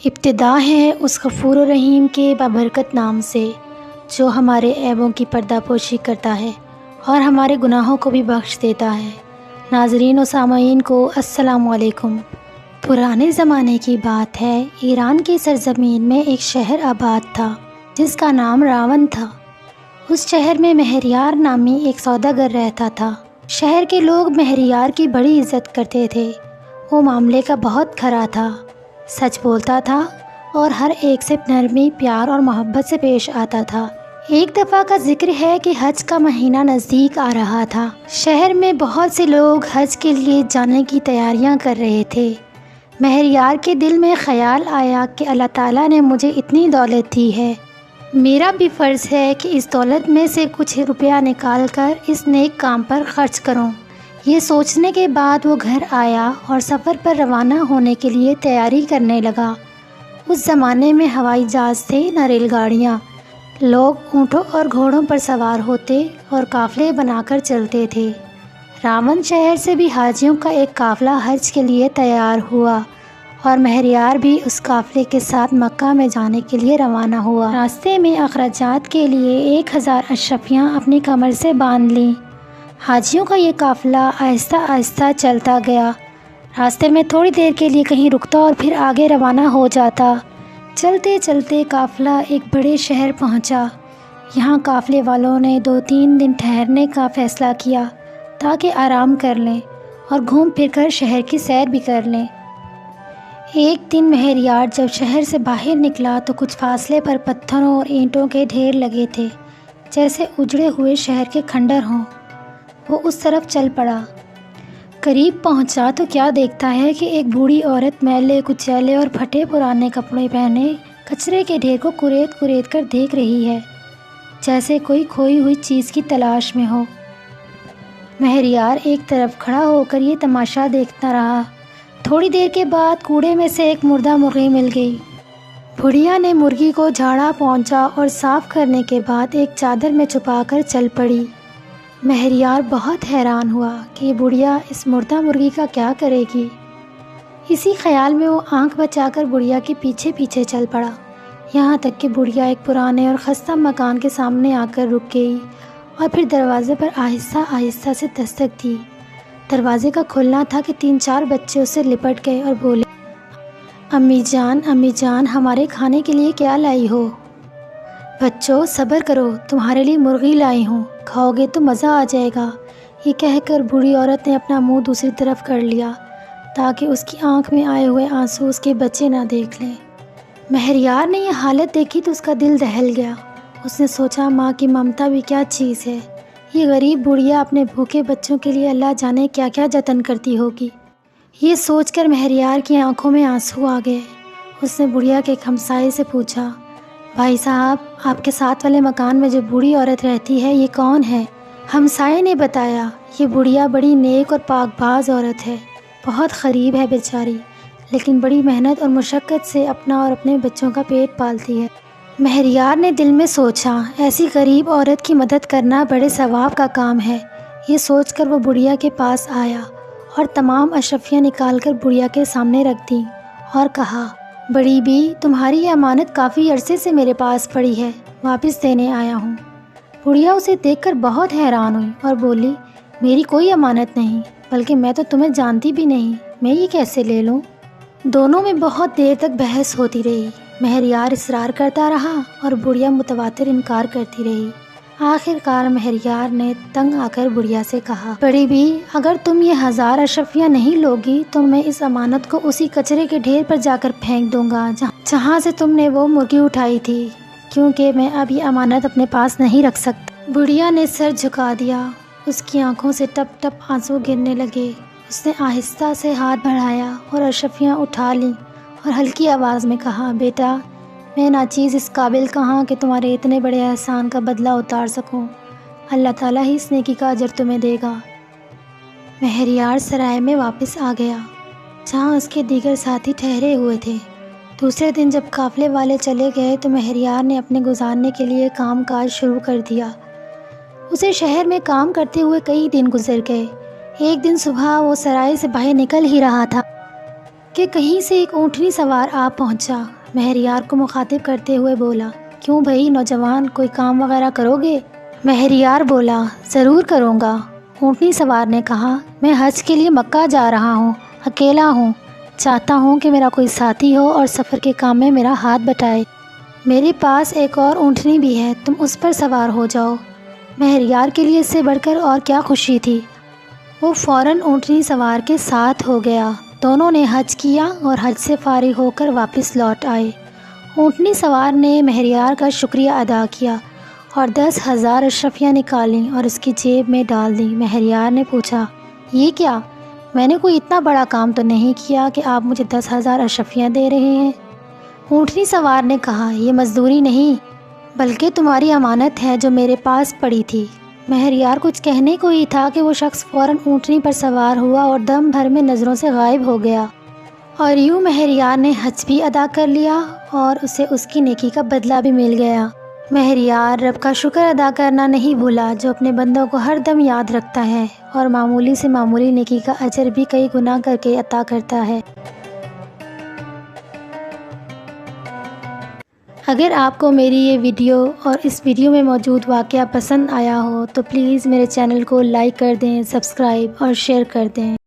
ابتدا ہے اس غفور و رحیم کے بابرکت نام سے، جو ہمارے عیبوں کی پردہ پوشی کرتا ہے اور ہمارے گناہوں کو بھی بخش دیتا ہے۔ ناظرین و سامعین کو السلام علیکم۔ پرانے زمانے کی بات ہے، ایران کی سرزمین میں ایک شہر آباد تھا جس کا نام راون تھا۔ اس شہر میں مہریار نامی ایک سوداگر رہتا تھا۔ شہر کے لوگ مہریار کی بڑی عزت کرتے تھے۔ وہ معاملے کا بہت کھرا تھا، سچ بولتا تھا اور ہر ایک سے نرمی، پیار اور محبت سے پیش آتا تھا۔ ایک دفعہ کا ذکر ہے کہ حج کا مہینہ نزدیک آ رہا تھا۔ شہر میں بہت سے لوگ حج کے لیے جانے کی تیاریاں کر رہے تھے۔ مہریار کے دل میں خیال آیا کہ اللہ تعالیٰ نے مجھے اتنی دولت دی ہے، میرا بھی فرض ہے کہ اس دولت میں سے کچھ روپیہ نکال کر اس نیک کام پر خرچ کروں۔ یہ سوچنے کے بعد وہ گھر آیا اور سفر پر روانہ ہونے کے لیے تیاری کرنے لگا۔ اس زمانے میں ہوائی جہاز تھے نہ ریل گاڑیاں۔ لوگ اونٹوں اور گھوڑوں پر سوار ہوتے اور قافلے بنا کر چلتے تھے۔ راون شہر سے بھی حاجیوں کا ایک قافلہ حج کے لیے تیار ہوا اور مہریار بھی اس قافلے کے ساتھ مکہ میں جانے کے لیے روانہ ہوا۔ راستے میں اخراجات کے لیے 1000 اشرفیاں اپنی کمر سے باندھ لیں۔ حاجیوں کا یہ قافلہ آہستہ آہستہ چلتا گیا۔ راستے میں تھوڑی دیر کے لیے کہیں رکتا اور پھر آگے روانہ ہو جاتا۔ چلتے چلتے قافلہ ایک بڑے شہر پہنچا۔ یہاں قافلے والوں نے 2-3 دن ٹھہرنے کا فیصلہ کیا تاکہ آرام کر لیں اور گھوم پھر کر شہر کی سیر بھی کر لیں۔ ایک دن مہریار جب شہر سے باہر نکلا تو کچھ فاصلے پر پتھروں اور اینٹوں کے ڈھیر لگے تھے، جیسے اجڑے ہوئے شہر کے کھنڈر ہوں۔ وہ اس طرف چل پڑا۔ قریب پہنچا تو کیا دیکھتا ہے کہ ایک بوڑھی عورت میلے کچیلے اور پھٹے پرانے کپڑے پہنے کچرے کے ڈھیر کو کریت کریت کر دیکھ رہی ہے، جیسے کوئی کھوئی ہوئی چیز کی تلاش میں ہو۔ مہریار ایک طرف کھڑا ہو کر یہ تماشا دیکھتا رہا۔ تھوڑی دیر کے بعد کوڑے میں سے ایک مردہ مرغی مل گئی۔ بڑھیا نے مرغی کو جھاڑا پہنچا اور صاف کرنے کے بعد ایک چادر میں چھپا کر چل پڑی۔ مہریار بہت حیران ہوا کہ یہ بڑھیا اس مردہ مرغی کا کیا کرے گی۔ اسی خیال میں وہ آنکھ بچا کر بڑھیا کے پیچھے پیچھے چل پڑا، یہاں تک کہ بڑھیا ایک پرانے اور خستہ مکان کے سامنے آ کر رک گئی اور پھر دروازے پر آہستہ آہستہ سے دستک دی۔ دروازے کا کھلنا تھا کہ 3-4 بچے اسے لپٹ گئے اور بولے، امی جان ہمارے کھانے کے لیے کیا لائی ہو؟ بچوں صبر کرو، تمہارے لیے مرغی لائی ہوں، کھاؤ گے تو مزہ آ جائے گا۔ یہ کہہ کر بوڑھی عورت نے اپنا منہ دوسری طرف کر لیا تاکہ اس کی آنکھ میں آئے ہوئے آنسو اس کے بچے نہ دیکھ لیں۔ مہریار نے یہ حالت دیکھی تو اس کا دل دہل گیا۔ اس نے سوچا، ماں کی ممتا بھی کیا چیز ہے، یہ غریب بڑھیا اپنے بھوکے بچوں کے لیے اللہ جانے کیا کیا جتن کرتی ہوگی۔ یہ سوچ کر مہریار کی آنکھوں میں آنسو آ گئے۔ اس نے بڑھیا کے ایک ہمسائے سے پوچھا، بھائی صاحب، آپ کے ساتھ والے مکان میں جو بوڑھی عورت رہتی ہے یہ کون ہے؟ ہمسائے نے بتایا، یہ بڑھیا بڑی نیک اور پاک باز عورت ہے، بہت غریب ہے بیچاری، لیکن بڑی محنت اور مشقت سے اپنا اور اپنے بچوں کا پیٹ پالتی ہے۔ مہریار نے دل میں سوچا، ایسی غریب عورت کی مدد کرنا بڑے ثواب کا کام ہے۔ یہ سوچ کر وہ بڑھیا کے پاس آیا اور تمام اشرفیاں نکال کر بڑھیا کے سامنے رکھ دیں اور کہا، بڑی بی، تمہاری یہ امانت کافی عرصے سے میرے پاس پڑی ہے، واپس دینے آیا ہوں۔ بڑھیا اسے دیکھ کر بہت حیران ہوئی اور بولی، میری کوئی امانت نہیں، بلکہ میں تو تمہیں جانتی بھی نہیں، میں یہ کیسے لے لوں؟ دونوں میں بہت دیر تک بحث ہوتی رہی۔ مہریار اصرار کرتا رہا اور بڑھیا متواتر انکار کرتی رہی۔ آخر کار مہریار نے تنگ آ کر بڑھیا سے کہا، بڑی بی، اگر تم یہ 1000 اشرفیاں نہیں لوگی تو میں اس امانت کو اسی کچرے کے ڈھیر پر جا کر پھینک دوں گا جہاں سے تم نے وہ مرغی اٹھائی تھی، کیونکہ میں اب یہ امانت اپنے پاس نہیں رکھ سکتا۔ بڑھیا نے سر جھکا دیا، اس کی آنکھوں سے ٹپ ٹپ آنسو گرنے لگے۔ اس نے آہستہ سے ہاتھ بڑھایا اور اشرفیاں اٹھا لیں اور ہلکی آواز میں کہا، بیٹا، میں ناچیز اس قابل کہاں کہ تمہارے اتنے بڑے احسان کا بدلہ اتار سکوں، اللہ تعالیٰ ہی اس نیکی کا اجر تمہیں دے گا۔ مہریار سرائے میں واپس آ گیا جہاں اس کے دیگر ساتھی ٹھہرے ہوئے تھے۔ دوسرے دن جب قافلے والے چلے گئے تو مہریار نے اپنے گزارنے کے لیے کام کاج شروع کر دیا۔ اسے شہر میں کام کرتے ہوئے کئی دن گزر گئے۔ ایک دن صبح وہ سرائے سے باہر نکل ہی رہا تھا کہ کہیں سے ایک اونٹنی سوار آ پہنچا۔ مہریار کو مخاطب کرتے ہوئے بولا، کیوں بھائی نوجوان، کوئی کام وغیرہ کرو گے؟ مہریار بولا، ضرور کروں گا۔ اونٹنی سوار نے کہا، میں حج کے لیے مکہ جا رہا ہوں، اکیلا ہوں، چاہتا ہوں کہ میرا کوئی ساتھی ہو اور سفر کے کام میں میرا ہاتھ بٹائے۔ میرے پاس ایک اور اونٹنی بھی ہے، تم اس پر سوار ہو جاؤ۔ مہریار کے لیے اس سے بڑھ کر اور کیا خوشی تھی۔ وہ فوراً اونٹنی سوار کے ساتھ ہو گیا۔ دونوں نے حج کیا اور حج سے فارغ ہو کر واپس لوٹ آئے۔ اونٹنی سوار نے مہریار کا شکریہ ادا کیا اور 10,000 اشرفیاں نکالیں اور اس کی جیب میں ڈال دیں۔ مہریار نے پوچھا، یہ کیا؟ میں نے کوئی اتنا بڑا کام تو نہیں کیا کہ آپ مجھے 10,000 اشرفیاں دے رہے ہیں؟ اونٹنی سوار نے کہا، یہ مزدوری نہیں بلکہ تمہاری امانت ہے جو میرے پاس پڑی تھی۔ مہریار کچھ کہنے کو ہی تھا کہ وہ شخص فوراً اونٹنی پر سوار ہوا اور دم بھر میں نظروں سے غائب ہو گیا، اور یوں مہریار نے حج بھی ادا کر لیا اور اسے اس کی نیکی کا بدلہ بھی مل گیا۔ مہریار رب کا شکر ادا کرنا نہیں بھولا، جو اپنے بندوں کو ہر دم یاد رکھتا ہے اور معمولی سے معمولی نیکی کا اجر بھی کئی گنا کر کے عطا کرتا ہے۔ اگر آپ کو میری یہ ویڈیو اور اس ویڈیو میں موجود واقعہ پسند آیا ہو تو پلیز میرے چینل کو لائک کر دیں، سبسکرائب اور شیئر کر دیں۔